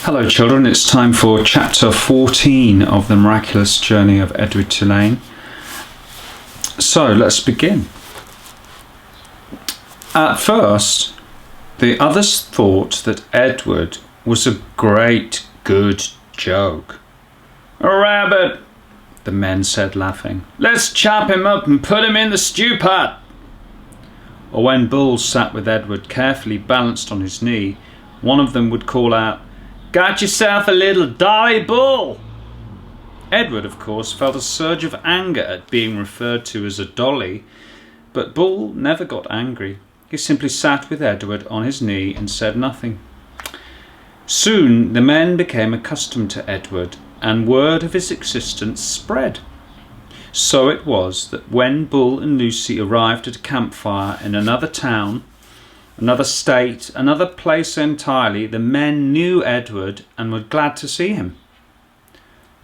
Hello children, it's time for chapter 14 of the miraculous journey of Edward Tulane. So let's begin. At first, the others thought that Edward was a great good joke. "A rabbit," the men said, laughing. "Let's chop him up and put him in the stew pot." Or when Bull sat with Edward carefully balanced on his knee, one of them would call out, "Got yourself a little dolly, Bull!" Edward, of course, felt a surge of anger at being referred to as a dolly, but Bull never got angry. He simply sat with Edward on his knee and said nothing. Soon the men became accustomed to Edward, and word of his existence spread. So it was that when Bull and Lucy arrived at a campfire in another town, another state, another place entirely, the men knew Edward and were glad to see him.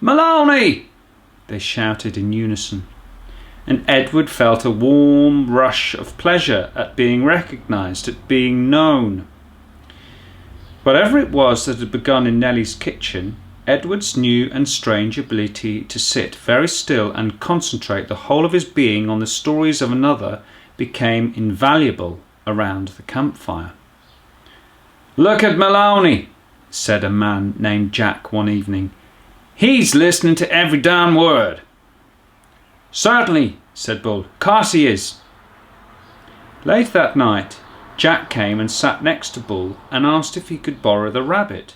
"Maloney!" they shouted in unison, and Edward felt a warm rush of pleasure at being recognised, at being known. Whatever it was that had begun in Nellie's kitchen, Edward's new and strange ability to sit very still and concentrate the whole of his being on the stories of another became invaluable around the campfire. "Look at Maloney," said a man named Jack one evening. "He's listening to every darn word." "Certainly," said Bull. "'Course he is." Late that night, Jack came and sat next to Bull and asked if he could borrow the rabbit.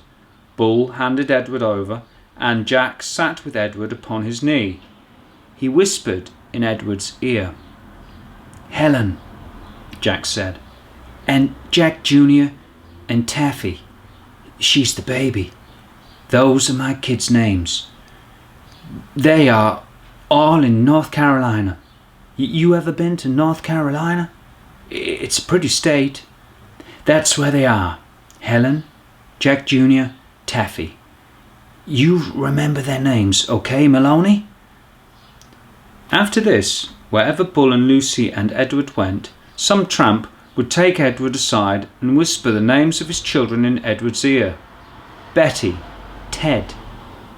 Bull handed Edward over, and Jack sat with Edward upon his knee. He whispered in Edward's ear. "Helen," Jack said, "and Jack Jr. and Taffy. She's the baby. Those are my kids' names. They are all in North Carolina. You ever been to North Carolina? It's a pretty state. That's where they are. Helen, Jack Jr., Taffy. You remember their names, okay, Maloney?" After this, wherever Bull and Lucy and Edward went, some tramp would take Edward aside and whisper the names of his children in Edward's ear. Betty, Ted,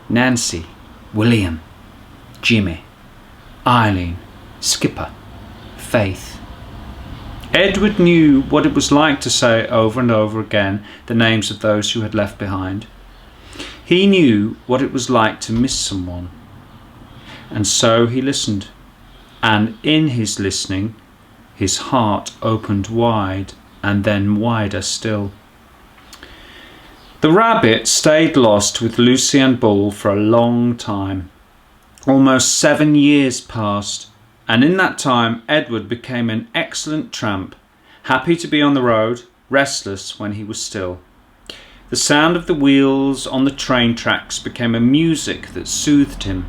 Nancy, William, Jimmy, Eileen, Skipper, Faith. Edward knew what it was like to say over and over again the names of those who had left behind. He knew what it was like to miss someone. And so he listened. And in his listening, his heart opened wide and then wider still. The rabbit stayed lost with Lucy and Bull for a long time. Almost 7 years passed, and in that time Edward became an excellent tramp, happy to be on the road, restless when he was still. The sound of the wheels on the train tracks became a music that soothed him.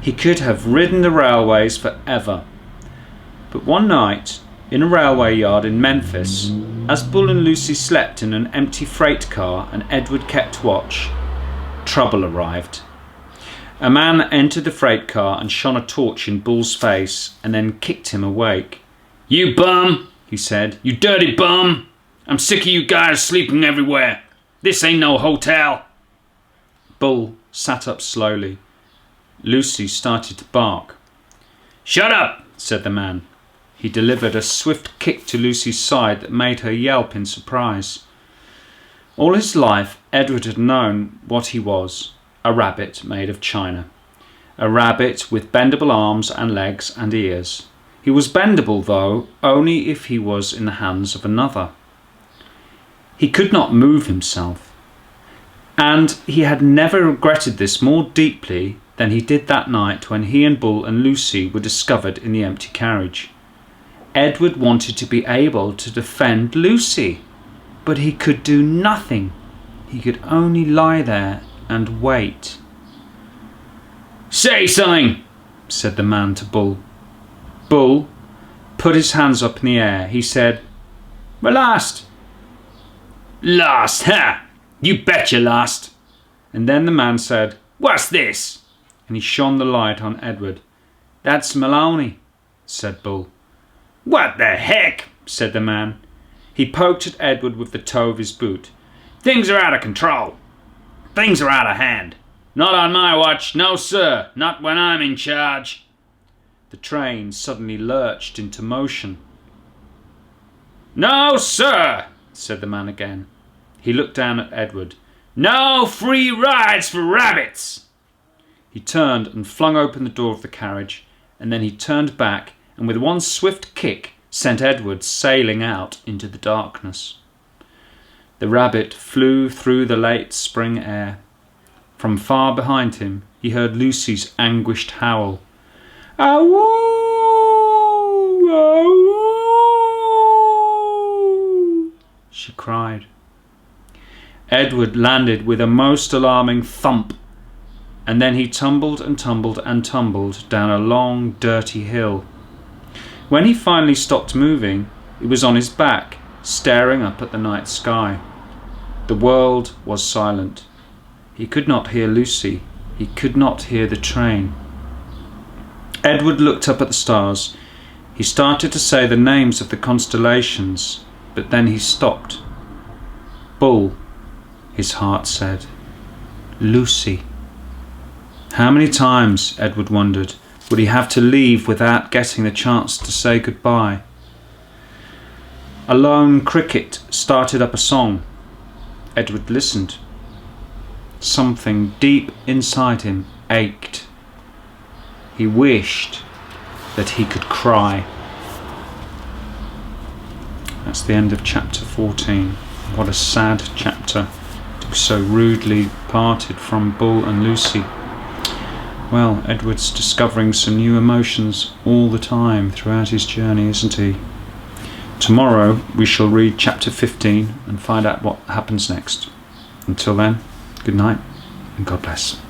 He could have ridden the railways forever. But one night, in a railway yard in Memphis, as Bull and Lucy slept in an empty freight car and Edward kept watch, trouble arrived. A man entered the freight car and shone a torch in Bull's face and then kicked him awake. "You bum," he said. "You dirty bum. I'm sick of you guys sleeping everywhere. This ain't no hotel." Bull sat up slowly. Lucy started to bark. "Shut up," said the man. He delivered a swift kick to Lucy's side that made her yelp in surprise. All his life, Edward had known what he was, a rabbit made of china. A rabbit with bendable arms and legs and ears. He was bendable, though, only if he was in the hands of another. He could not move himself. And he had never regretted this more deeply than he did that night when he and Bull and Lucy were discovered in the empty carriage. Edward wanted to be able to defend Lucy, but he could do nothing. He could only lie there and wait. "Say something," said the man to Bull. Bull put his hands up in the air. He said, "We're lost." "Lost, ha! You bet you're lost." And then the man said, "What's this?" And he shone the light on Edward. "That's Maloney," said Bull. "What the heck?" said the man. He poked at Edward with the toe of his boot. "Things are out of control." Things are out of hand. Not on my watch, no sir, not when I'm in charge. The train suddenly lurched into motion. No sir, said the man again. He looked down at Edward. No free rides for rabbits. He turned and flung open the door of the carriage, and then he turned back and with one swift kick sent Edward sailing out into the darkness. The rabbit flew through the late spring air. From far behind him he heard Lucy's anguished howl. Ow! Ow! She cried. Edward landed with a most alarming thump, and then he tumbled and tumbled and tumbled down a long, dirty hill. When he finally stopped moving, he was on his back, staring up at the night sky. The world was silent. He could not hear Lucy. He could not hear the train. Edward looked up at the stars. He started to say the names of the constellations, but then he stopped. Bull, his heart said. Lucy. How many times, Edward wondered, would he have to leave without getting the chance to say goodbye? A lone cricket started up a song. Edward listened. Something deep inside him ached. He wished that he could cry. That's the end of chapter 14. What a sad chapter, to be so rudely parted from Bull and Lucy. Well, Edward's discovering some new emotions all the time throughout his journey, isn't he? Tomorrow we shall read chapter 15 and find out what happens next. Until then, good night and God bless.